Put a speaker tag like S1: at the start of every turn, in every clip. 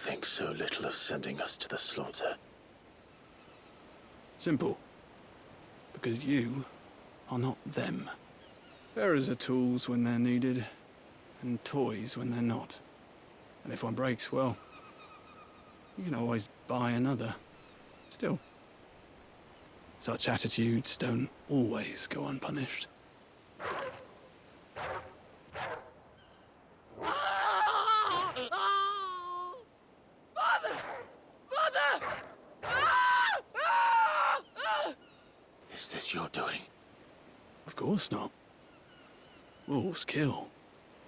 S1: think so little of sending us to the slaughter?
S2: Simple. Because you are not them. Bearers are tools when they're needed, and toys when they're not. And if one breaks, well, you can always buy another. Still, such attitudes don't always go unpunished.
S1: Is this your doing?
S2: Of course not. Wolves kill.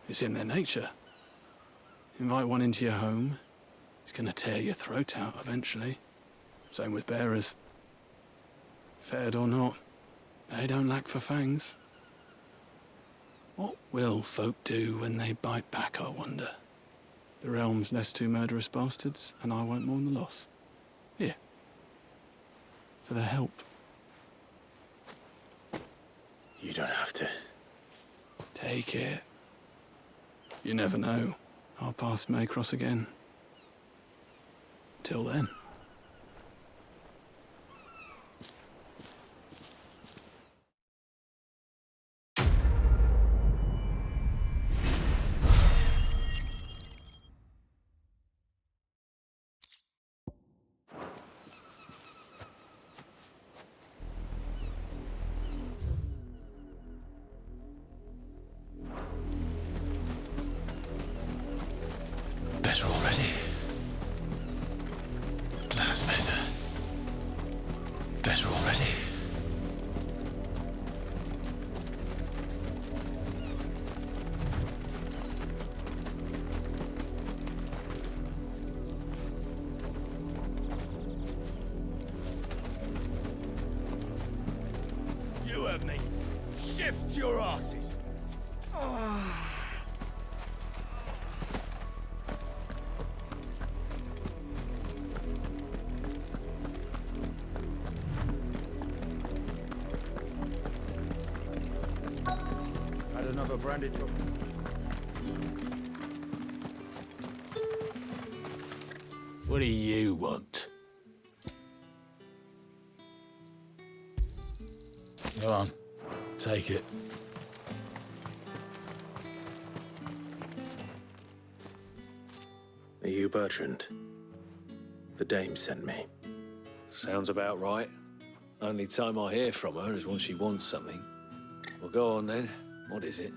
S2: It's in their nature. Invite one into your home, he's gonna tear your throat out eventually. Same with bearers. Fed or not, they don't lack for fangs. What will folk do when they bite back, I wonder? The realm's less two murderous bastards, and I won't mourn the loss. Here. For their help.
S1: You don't have to.
S2: Take it. You never know. Our paths may cross again. Till then.
S1: Better already. That's better. Better already.
S3: You heard me. Shift your asses. Had another branded job.
S1: What do you want? Go on. Take it. Are you Bertrand? The dame sent me.
S4: Sounds about right. Only time I hear from her is when she wants something. Well, go on then. What is it?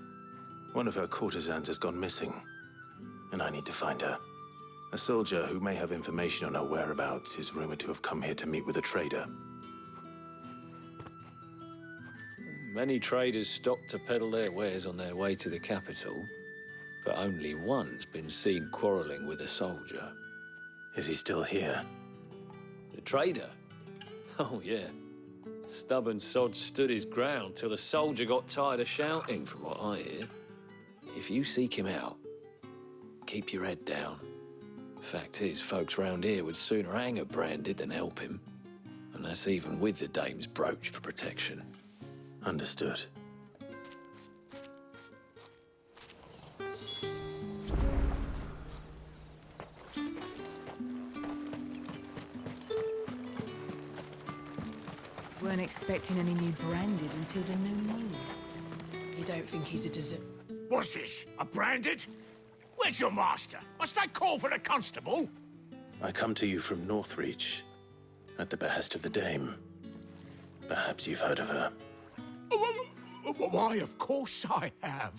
S1: One of her courtesans has gone missing, and I need to find her. A soldier who may have information on her whereabouts is rumored to have come here to meet with a trader.
S4: Many traders stop to peddle their wares on their way to the capital, but only one's been seen quarreling with a soldier.
S1: Is he still here?
S4: The trader? Oh, yeah. Stubborn sod stood his ground till the soldier got tired of shouting, from what I hear. If you seek him out, keep your head down. Fact is, folks round here would sooner hang a branded than help him. And that's even with the dame's brooch for protection.
S1: Understood.
S5: Weren't expecting any new branded until the new moon. You don't think he's a desert?
S3: What's this? A branded? Where's your master? Must I call for the constable?
S1: I come to you from Northreach, at the behest of the dame. Perhaps you've heard of her.
S3: Why, of course I have.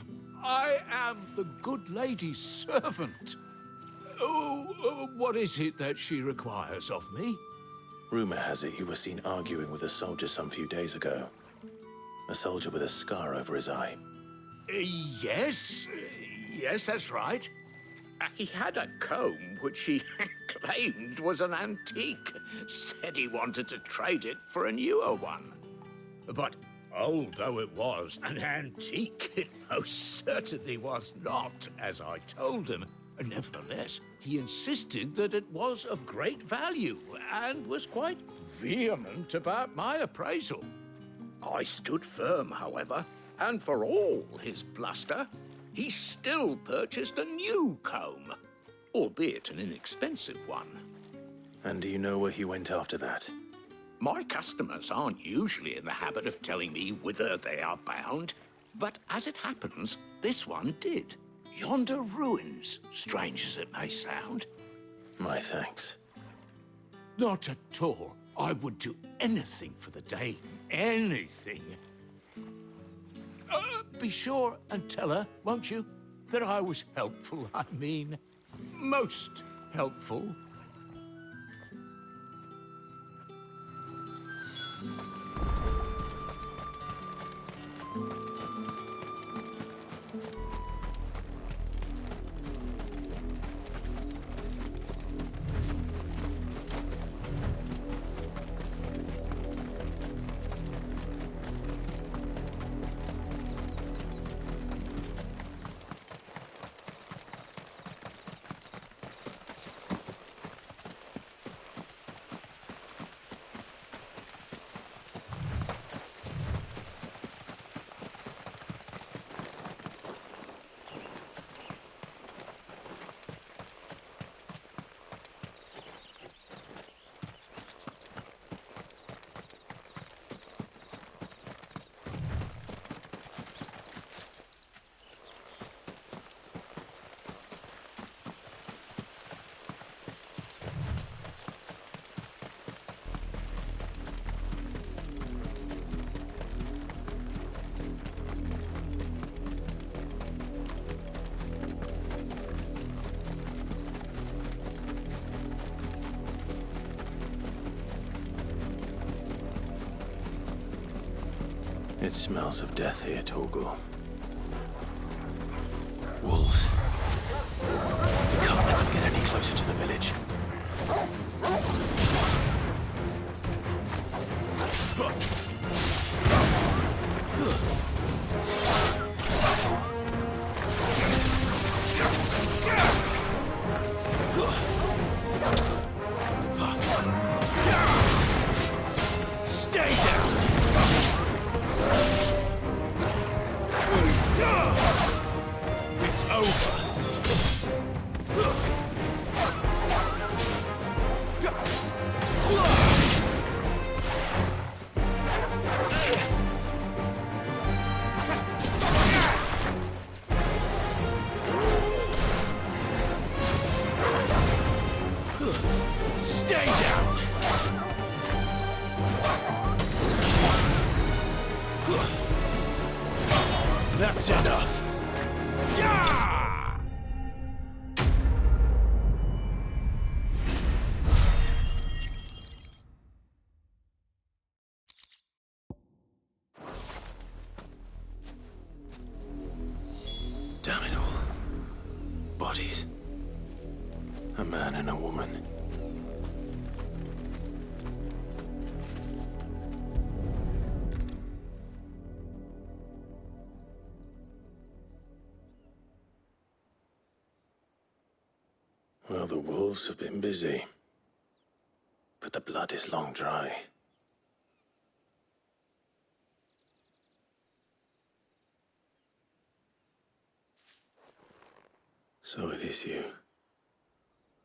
S3: I am the good lady's servant. What is it that she requires of me?
S1: Rumor has it you were seen arguing with a soldier some few days ago. A soldier with a scar over his eye.
S3: Yes, that's right. He had a comb which he claimed was an antique. Said he wanted to trade it for a newer one. But old though it was, an antique it most certainly was not, as I told him. Nevertheless, he insisted that it was of great value and was quite vehement about my appraisal. I stood firm, however, and for all his bluster, he still purchased a new comb. albeit an inexpensive one.
S1: And do you know where he went after that?
S3: My customers aren't usually in the habit of telling me whither they are bound, but as it happens, this one did. Yonder ruins, strange as it may sound.
S1: My thanks.
S3: Not at all. I would do anything for the Dane. Anything. Be sure and tell her, won't you, that I was helpful. I mean, most helpful.
S1: It smells of death here, Torgal. Wolves. We can't let them get any closer to the village.
S3: Stay down! It's over. Stay down. That's enough. Yeah!
S1: Damn it all. Bodies. A man and a woman. Well, the wolves have been busy. But the blood is long dry. So it is you,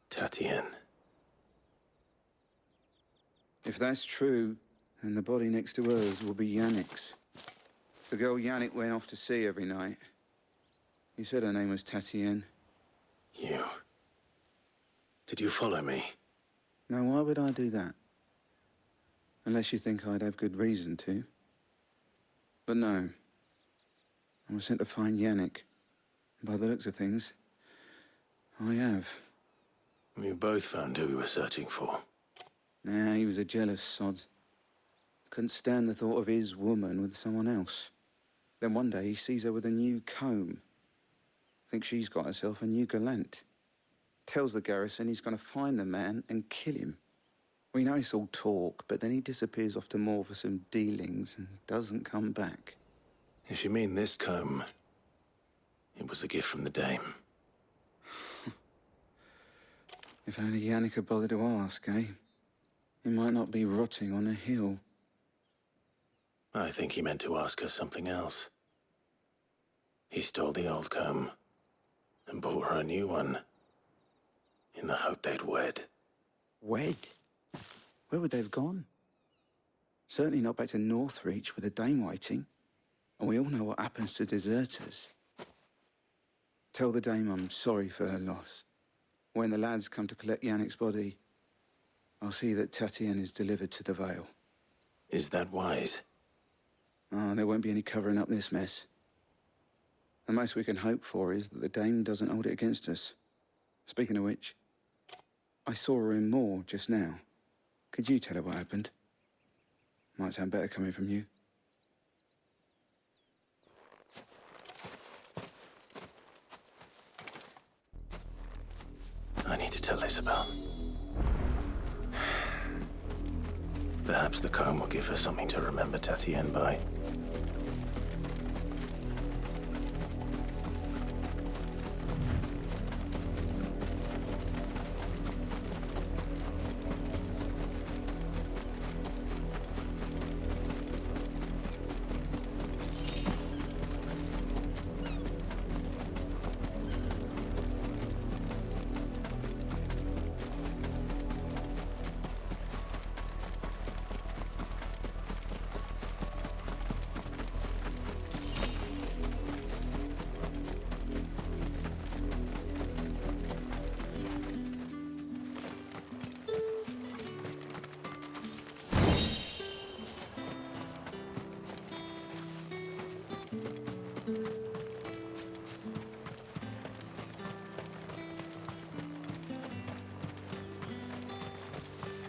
S1: Tatienne.
S6: If that's true, then the body next to hers will be Yannick's. The girl Yannick went off to see every night. He said her name was Tatienne.
S1: You. Did you follow me?
S6: Now, why would I do that? Unless you think I'd have good reason to. But no. I was sent to find Yannick. By the looks of things, I have.
S1: We both found who we were searching for.
S6: Nah, he was a jealous sod. Couldn't stand the thought of his woman with someone else. Then one day he sees her with a new comb. Thinks she's got herself a new gallant. Tells the garrison he's going to find the man and kill him. We know it's all talk, but then he disappears off to Moor for some dealings and doesn't come back.
S1: If you mean this comb, it was a gift from the Dame.
S6: If only Yannick had bothered to ask, eh? He might not be rotting on a hill.
S1: I think he meant to ask her something else. He stole the old comb and bought her a new one. in the hope they'd wed.
S6: Wed? Where would they have gone? Certainly not back to Northreach with a dame waiting. And we all know what happens to deserters. Tell the dame I'm sorry for her loss. When the lads come to collect Yannick's body, I'll see that Tatienne is delivered to the Vale.
S1: Is that wise?
S6: Ah, there won't be any covering up this mess. The most we can hope for is that the dame doesn't hold it against us. Speaking of which, I saw her in Moor just now. Could you tell her what happened? Might sound better coming from you.
S1: I need to tell Isabel. Perhaps the comb will give her something to remember Tatienne by.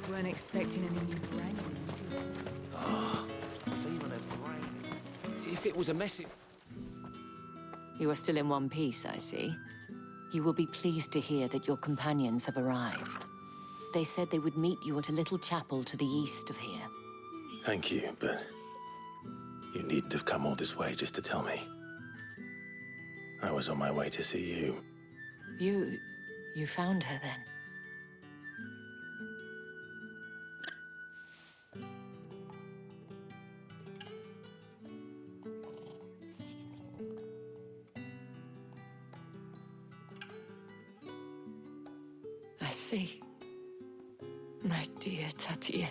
S5: Weren't expecting any new branding until
S4: If it was a message...
S7: You are still in one piece, I see. You will be pleased to hear that your companions have arrived. They said they would meet you at a little chapel to the east of here.
S1: Thank you, but you needn't have come all this way just to tell me. I was on my way to see you.
S7: You found her then? I see. My dear Tatienne.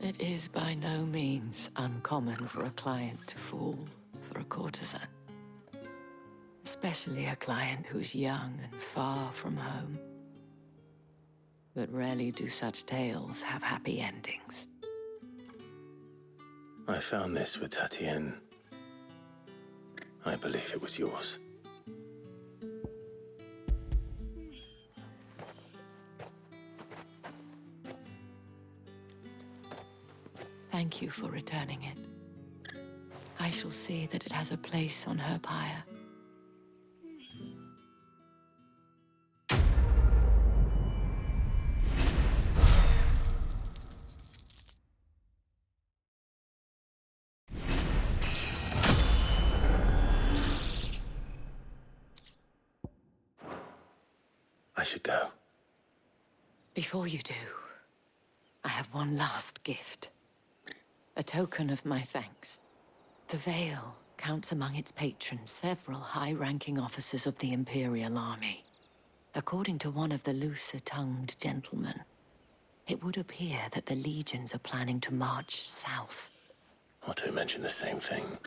S7: It is by no means uncommon for a client to fall for a courtesan. Especially a client who's young and far from home. But rarely do such tales have happy endings.
S1: I found this with Tatienne. I believe it was yours.
S7: Thank you for returning it. I shall see that it has a place on her pyre.
S1: I should go.
S7: Before you do, I have one last gift. A token of my thanks. The Vale counts among its patrons several high-ranking officers of the Imperial Army. According to one of the looser-tongued gentlemen, it would appear that the legions are planning to march south.
S1: Or to mention the same thing.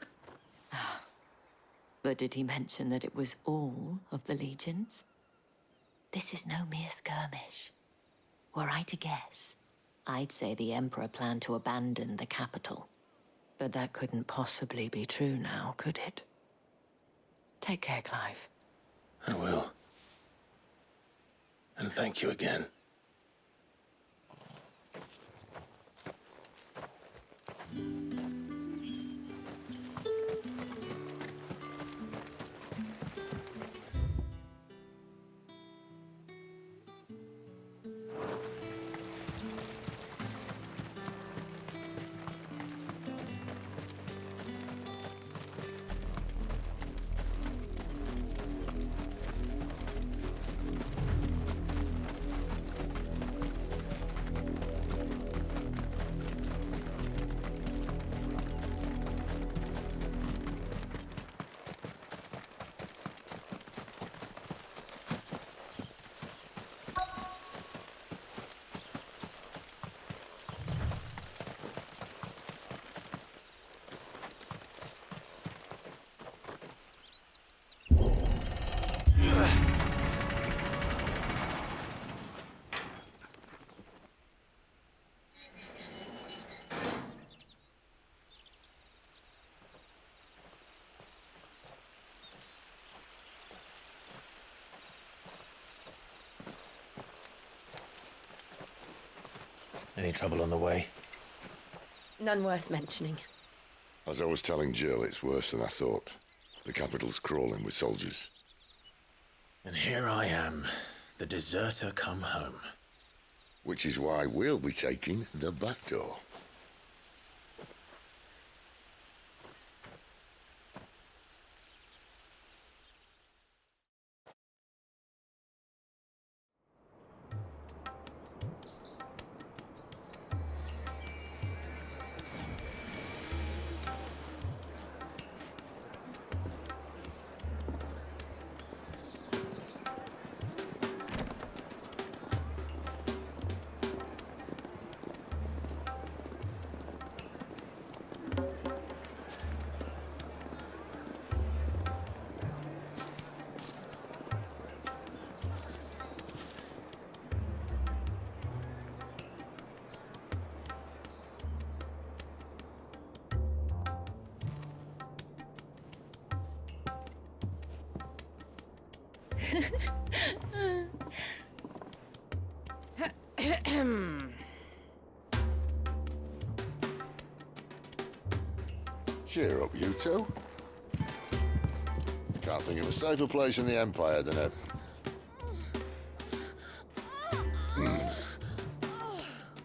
S7: But did he mention that it was all of the legions? This is no mere skirmish. Were I to guess, I'd say the Emperor planned to abandon the capital. But that couldn't possibly be true now, could it? Take care, Clive.
S1: I will. And thank you again. Any trouble on the way?
S5: None worth mentioning.
S8: As I was telling Jill, it's worse than I thought. The capital's crawling with soldiers.
S1: And here I am, the deserter come home.
S8: Which is why we'll be taking the back door. Cheer up, you two. Can't think of a safer place in the Empire than a...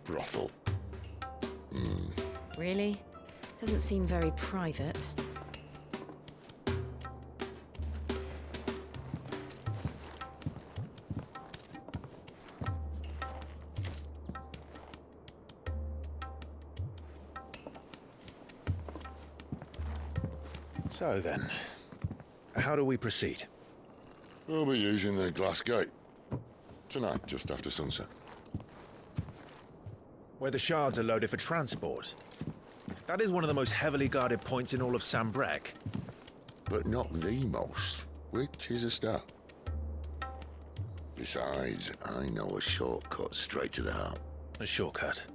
S8: brothel.
S5: Really? Doesn't seem very private.
S1: So then, how do we proceed?
S8: We'll be using the glass gate. Tonight, just after sunset.
S1: Where the shards are loaded for transport. That is one of the most heavily guarded points in all of Sambrek.
S8: But not the most, which is a start. Besides, I know a shortcut straight to the heart.
S1: A shortcut.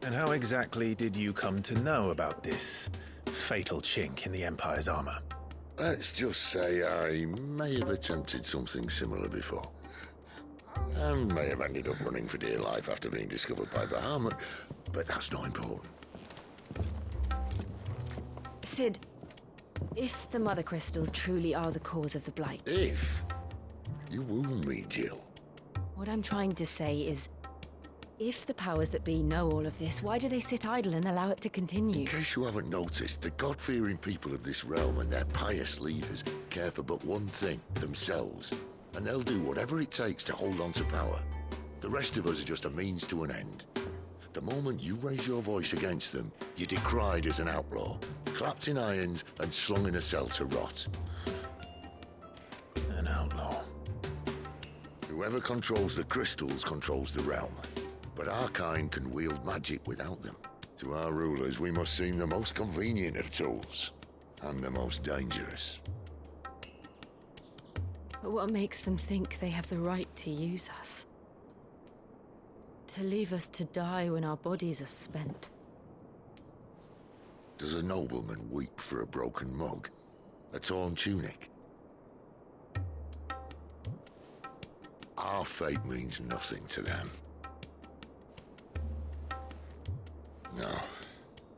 S1: And how exactly did you come to know about this fatal chink in the Empire's armor?
S8: Let's just say I may have attempted something similar before. And may have ended up running for dear life after being discovered by Bahamut, but that's not important.
S5: Sid, if the Mother Crystals truly are the cause of the Blight...
S8: If you wound me, Jill.
S5: What I'm trying to say is, if the powers that be know all of this, why do they sit idle and allow it to continue?
S8: In case you haven't noticed, the God-fearing people of this realm and their pious leaders care for but one thing, themselves. And they'll do whatever it takes to hold on to power. The rest of us are just a means to an end. The moment you raise your voice against them, you're decried as an outlaw, clapped in irons and slung in a cell to rot.
S1: An outlaw.
S8: Whoever controls the crystals controls the realm. But our kind can wield magic without them. To our rulers, we must seem the most convenient of tools, and the most dangerous.
S5: But what makes them think they have the right to use us? To leave us to die when our bodies are spent?
S8: Does a nobleman weep for a broken mug? A torn tunic? Our fate means nothing to them. No,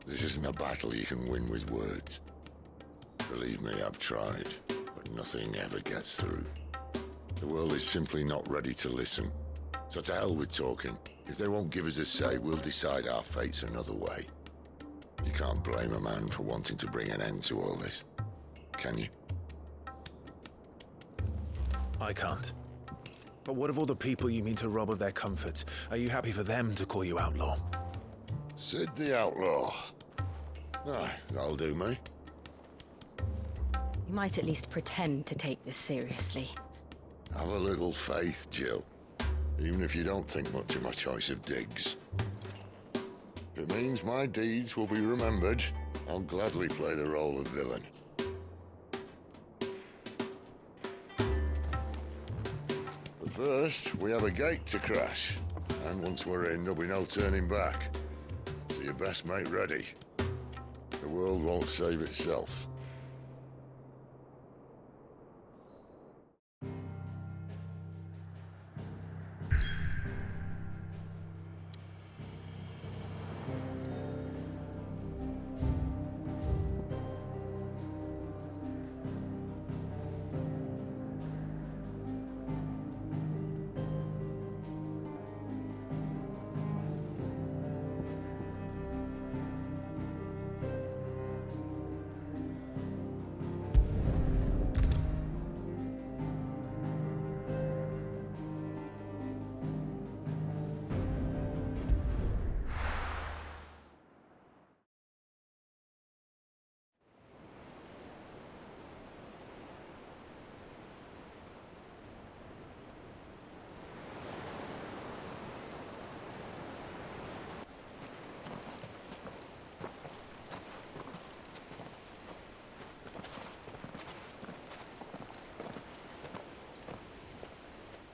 S8: this isn't a battle you can win with words. Believe me, I've tried, but nothing ever gets through. The world is simply not ready to listen. So to hell with talking. If they won't give us a say, we'll decide our fates another way. You can't blame a man for wanting to bring an end to all this, can you?
S1: I can't. But what of all the people you mean to rob of their comforts? Are you happy for them to call you outlaw?
S8: Sid the Outlaw. Aye, that'll do me.
S5: You might at least pretend to take this seriously.
S8: Have a little faith, Jill. Even if you don't think much of my choice of digs. If it means my deeds will be remembered, I'll gladly play the role of villain. But first, we have a gate to crash. And once we're in, there'll be no turning back. So you best make ready. The world won't save itself.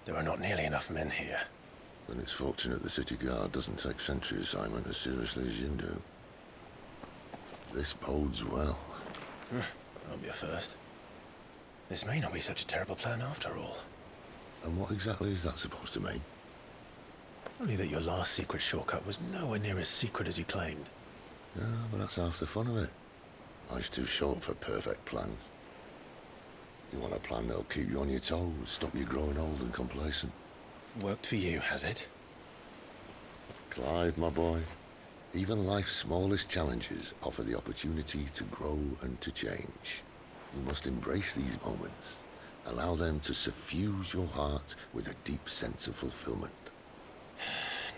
S1: There are not nearly enough men here.
S8: Then it's fortunate the city guard doesn't take sentry assignment as seriously as you do. This bodes well.
S1: Won't be a first. This may not be such a terrible plan after all.
S8: And what exactly is that supposed to mean?
S1: Only that your last secret shortcut was nowhere near as secret as you claimed.
S8: Yeah, but that's half the fun of it. Life's too short for perfect plans. You want a plan that'll keep you on your toes, stop you growing old and complacent.
S1: Worked for you, has it?
S8: Clive, my boy, even life's smallest challenges offer the opportunity to grow and to change. You must embrace these moments. Allow them to suffuse your heart with a deep sense of fulfillment.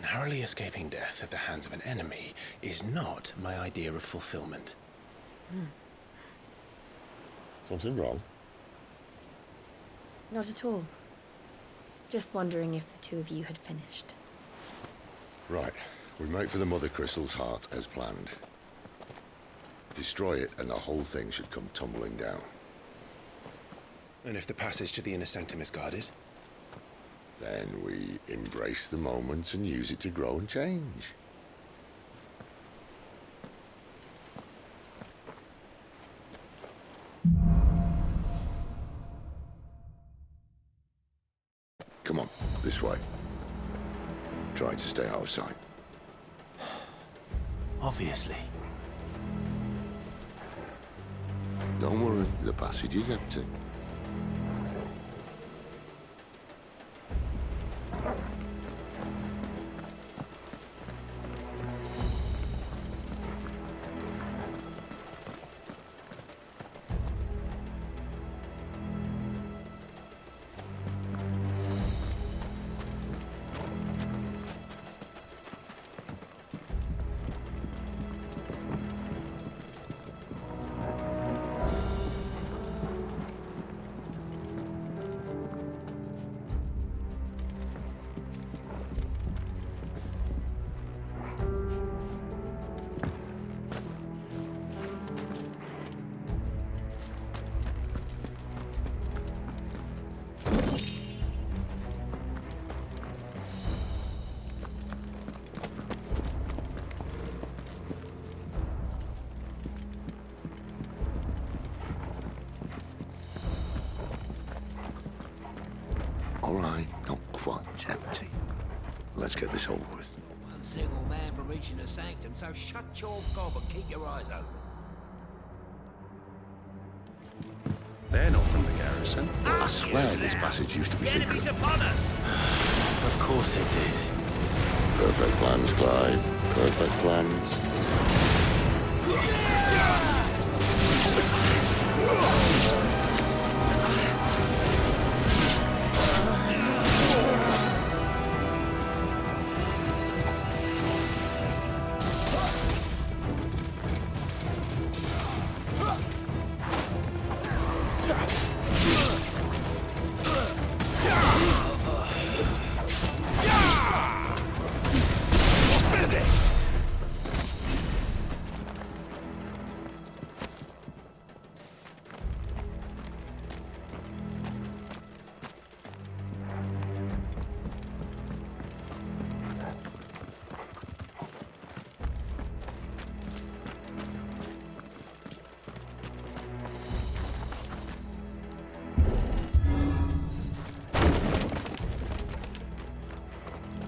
S1: Narrowly escaping death at the hands of an enemy is not my idea of fulfillment.
S8: Something wrong?
S9: Not at all. Just wondering if the two of you had finished.
S8: Right. We make for the Mother Crystal's heart as planned. Destroy it and the whole thing should come tumbling down.
S1: And if the passage to the inner sanctum is guarded?
S8: Then we embrace the moment and use it to grow and change. Come on, this way. Try to stay out of sight.
S1: Obviously.
S8: Don't worry, the passage is empty. All right, not quite empty. Let's get this over with.
S10: One single man for reaching the sanctum, so shut your gob and keep your eyes open.
S2: They're not from the garrison.
S8: I swear this passage used to be secret.
S10: Enemies upon us!
S1: Of course it did.
S8: Perfect plans, Clive. Perfect plans.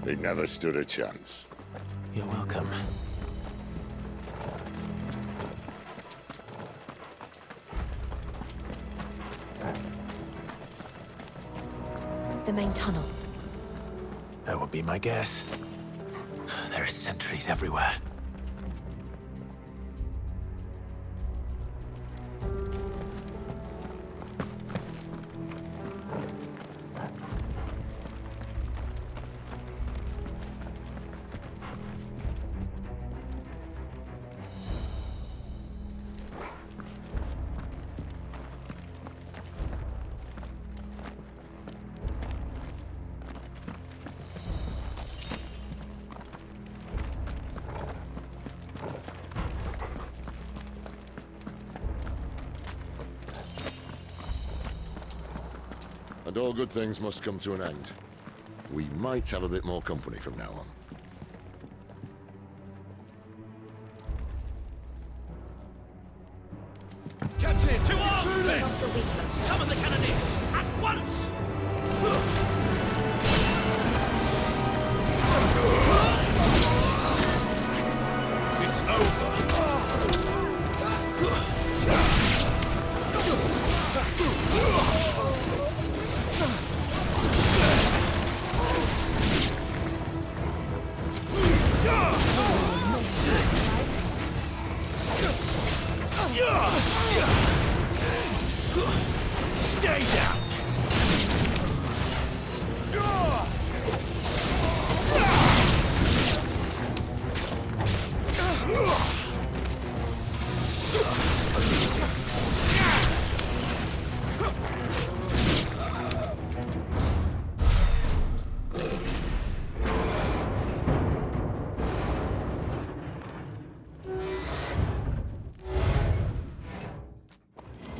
S8: They never stood a chance.
S1: You're welcome.
S9: The main tunnel.
S1: That would be my guess. There are sentries everywhere.
S8: And all good things must come to an end. We might have a bit more company from now on.
S10: Captain, to arms, men! Summon the cannoneer! At once! It's over! Stay down!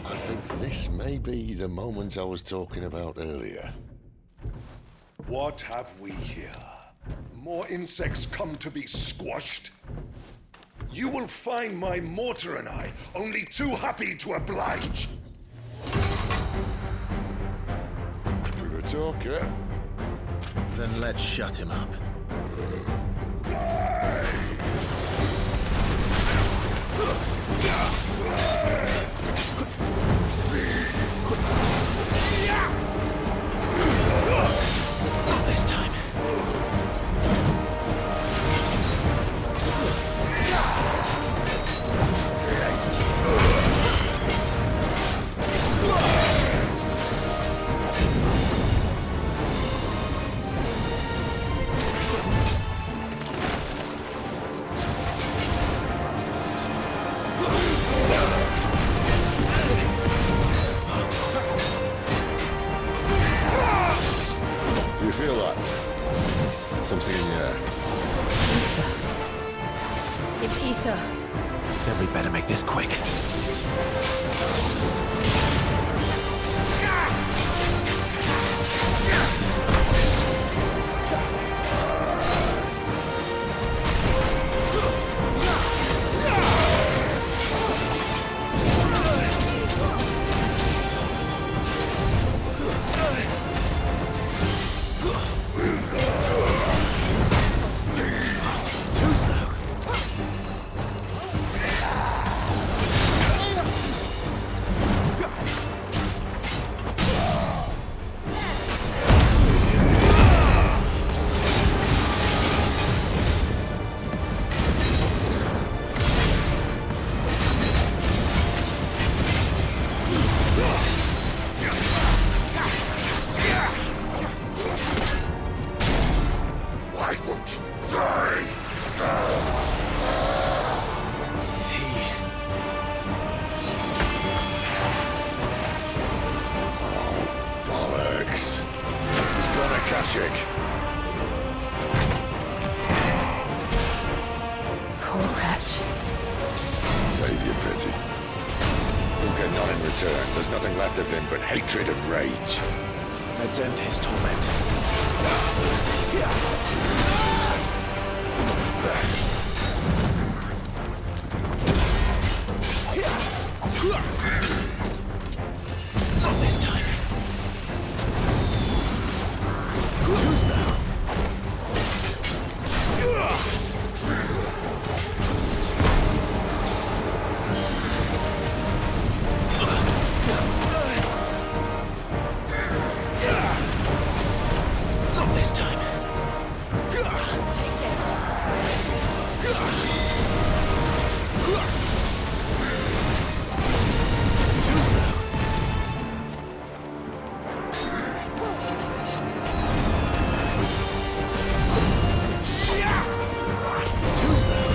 S8: I think this may be the moment I was talking about earlier.
S11: What have we here? More insects come to be squashed? You will find my mortar and I only too happy to oblige.
S8: With a talker.
S1: Then let's shut him up.
S2: Not this time.
S8: Do you feel that? Something in the air.
S5: Ether. It's ether.
S1: Then we better make this quick.
S2: Too slow.
S11: Why won't you die?
S2: Is he?
S8: Bollocks. He's got a Kashik.
S5: Poor wretch.
S8: Save your pity. He'll get none in return. There's nothing left of him but hatred and rage.
S1: Let's end his torment.
S2: Not this time. Too slow. Not this time. Too slow. Too slow.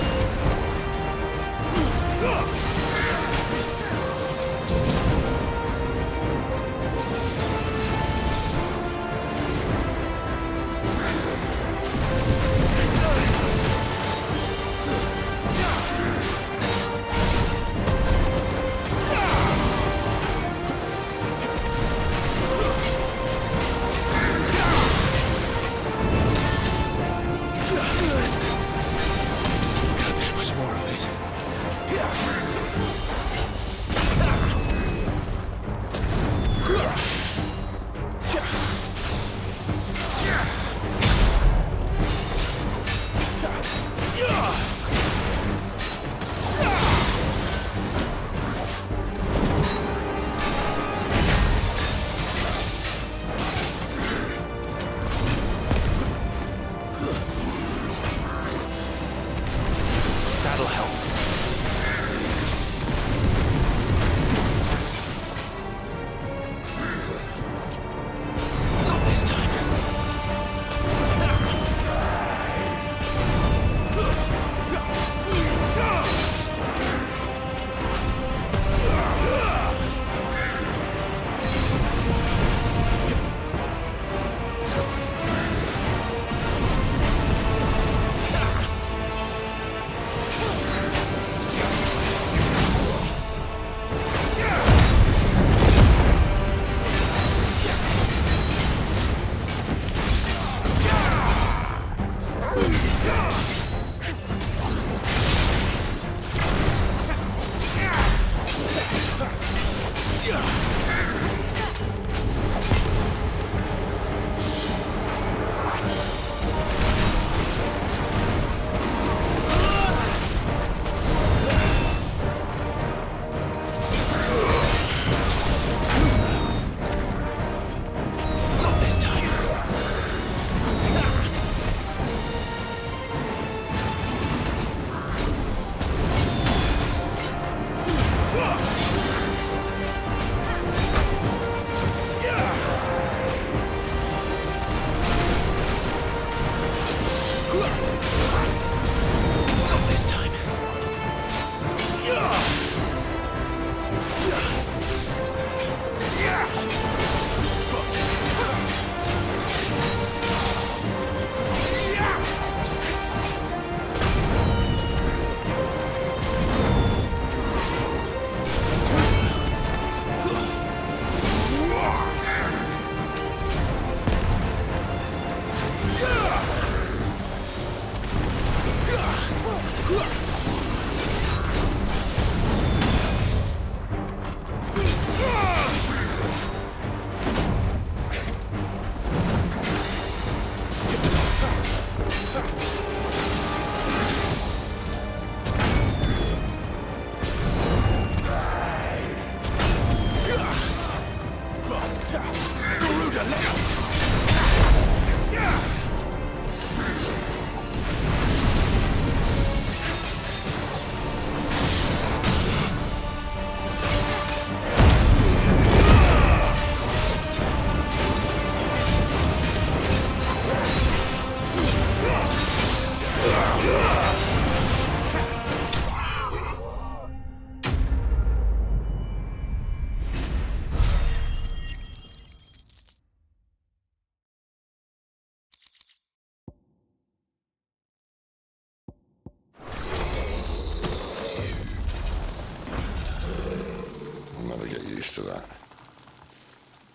S8: to that.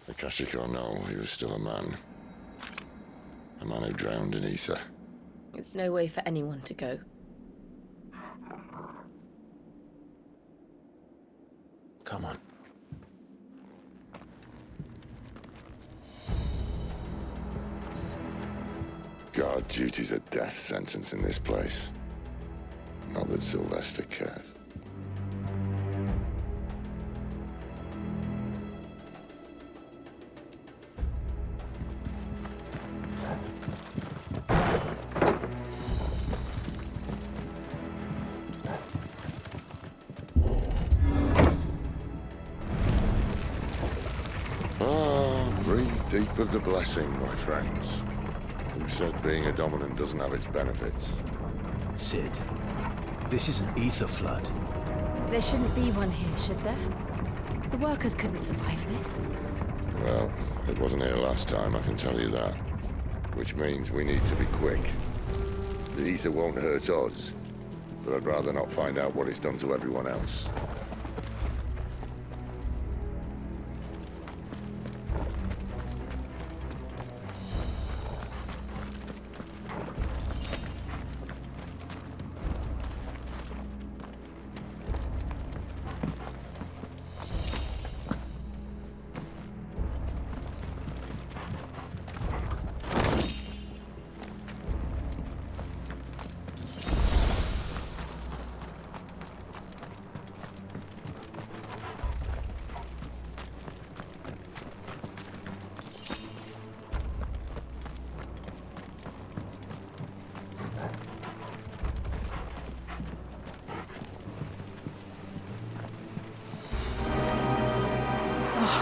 S8: Akashic or no, he was still a man. A man who drowned in ether.
S9: It's no way for anyone to go.
S1: Come on.
S8: Guard duty's a death sentence in this place. Not that Sylvester cares. Breathe deep of the blessing, my friends. Who said being a dominant doesn't have its benefits?
S1: Sid, this is an ether flood.
S9: There shouldn't be one here, should there? The workers couldn't survive this.
S8: Well, it wasn't here last time, I can tell you that. Which means we need to be quick. The ether won't hurt us, but I'd rather not find out what it's done to everyone else.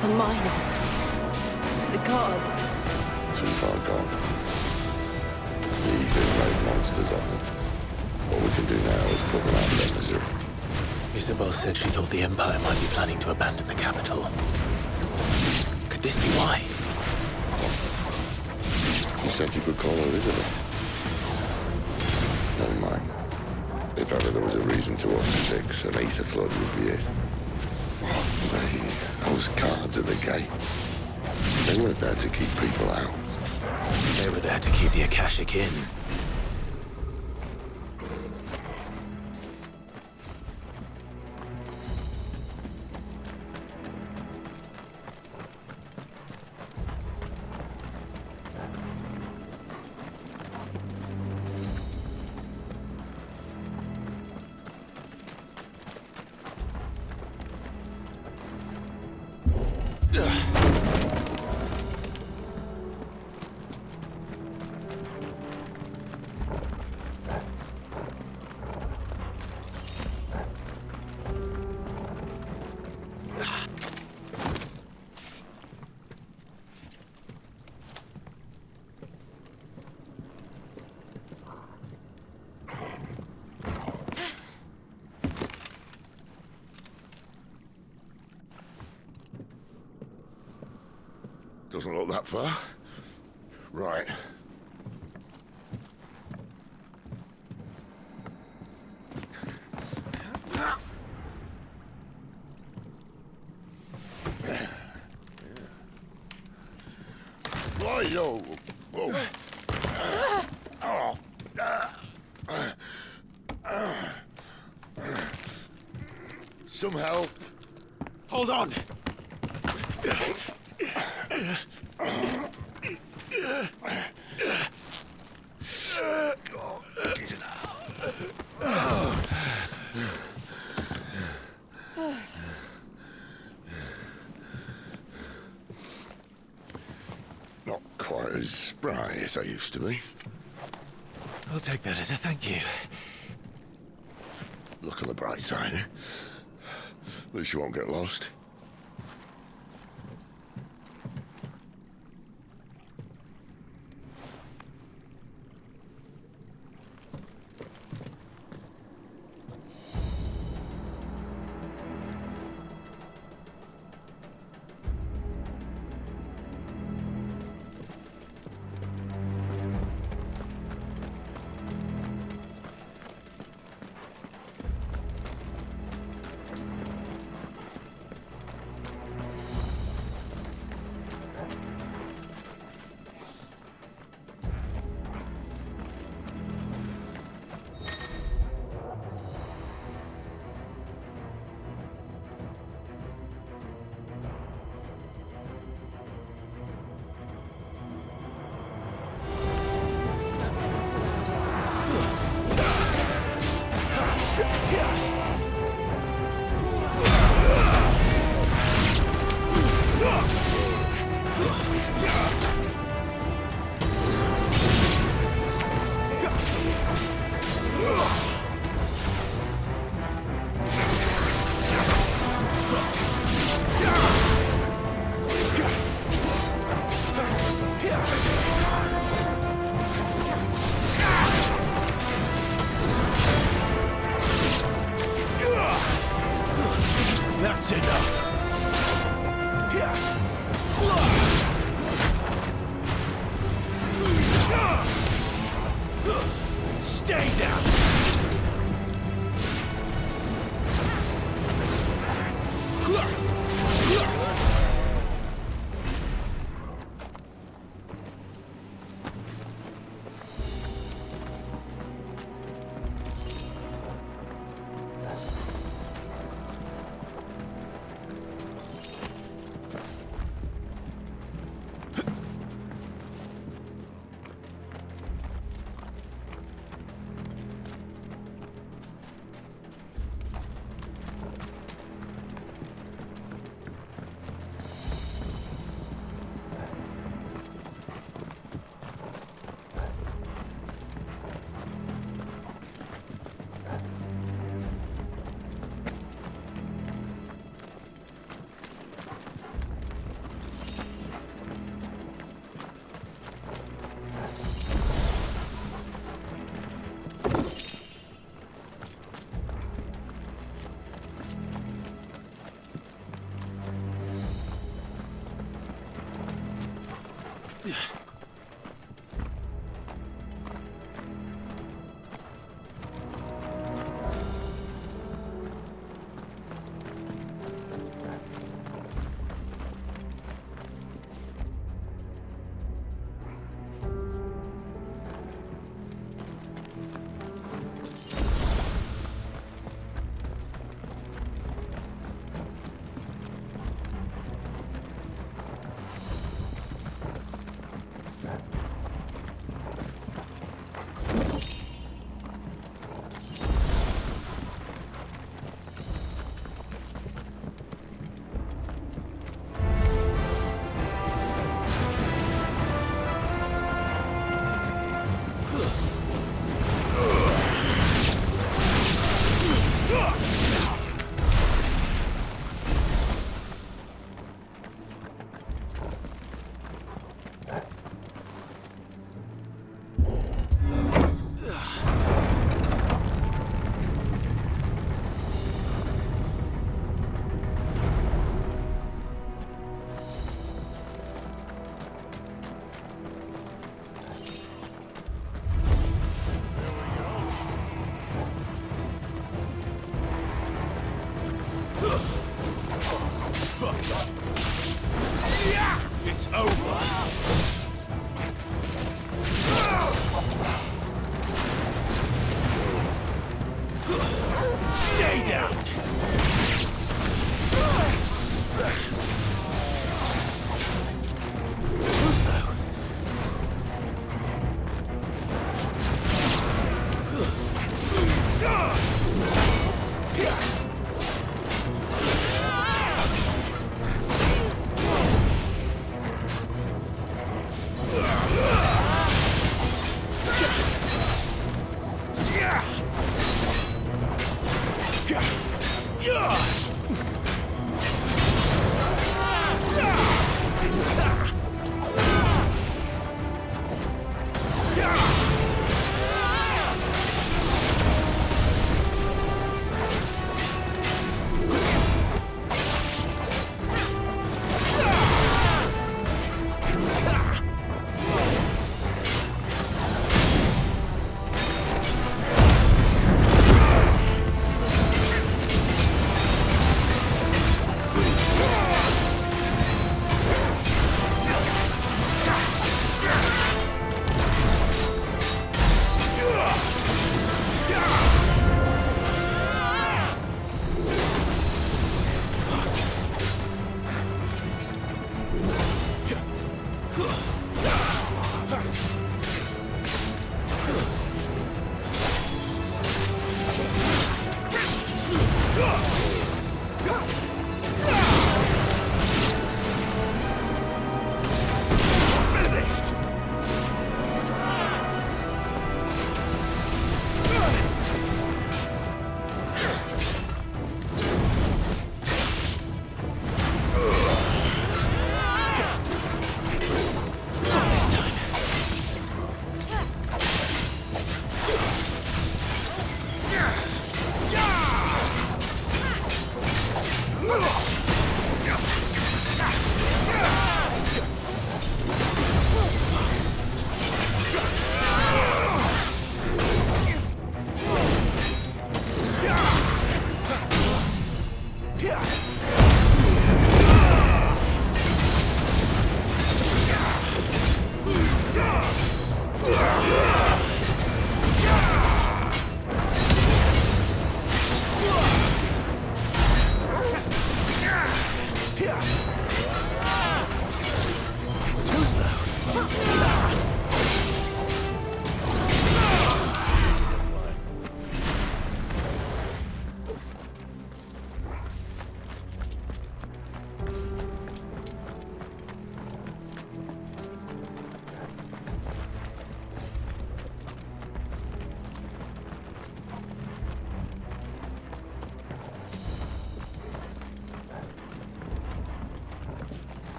S9: The miners. The guards.
S8: Too far gone. The ether's made monsters of them. All we can do now is put them out of their misery.
S1: Isabel said she thought the Empire might be planning to abandon the capital. Could this be why?
S8: You said you could call her Isabel. Never mind. If ever there was a reason to up sticks, an ether flood would be it. Those guards at the gate. They weren't there to keep people out.
S1: They were there to keep the Akashic in.
S8: Doesn't look that far. Right. Why, yo? Whoa. Some help.
S3: Hold on!
S8: Not quite as spry as I used to be.
S1: I'll take that as a thank you.
S8: Look on the bright side, eh? At least you won't get lost.
S3: Stay down!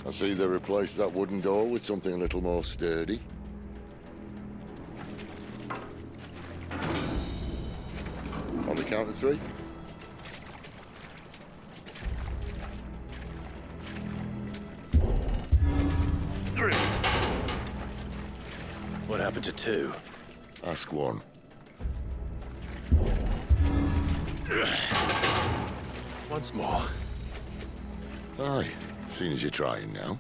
S8: I see they replaced that wooden door with something a little more sturdy. On the count of 3?
S1: What happened to 2?
S8: Ask 1.
S1: Once more.
S8: Aye, seeing as you're trying now.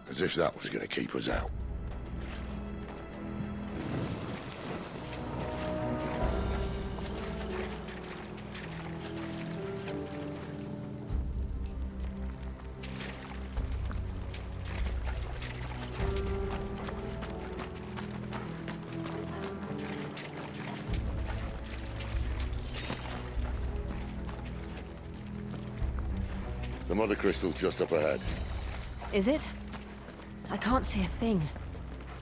S8: As if that was going to keep us out. The mother crystal's just up ahead.
S9: Is it? I can't see a thing.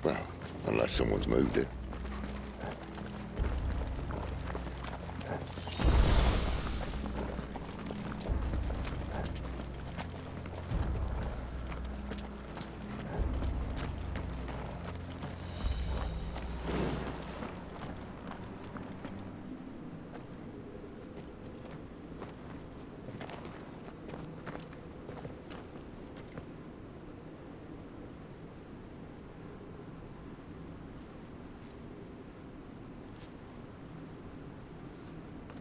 S8: Well, unless someone's moved it.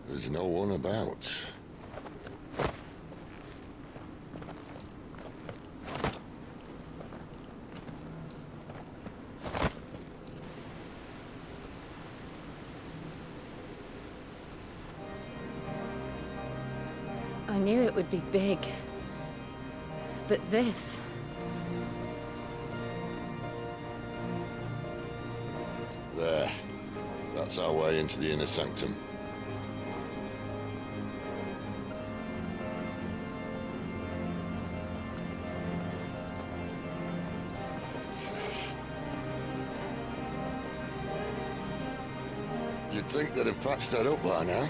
S8: There's no one about.
S9: I knew it would be big. But this...
S8: There. That's our way into the inner sanctum. You'd think they'd have patched that up by now.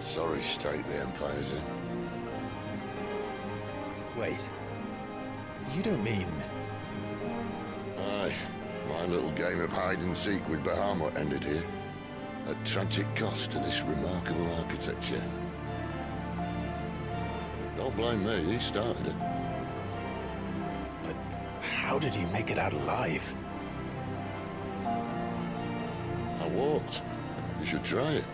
S8: Sorry state the Empire's in.
S1: Wait. You don't mean...
S8: Aye. My little game of hide-and-seek with Bahamut ended here. At tragic cost to this remarkable architecture. Don't blame me, he started it.
S1: But how did he make it out alive?
S8: I walked. You should try it.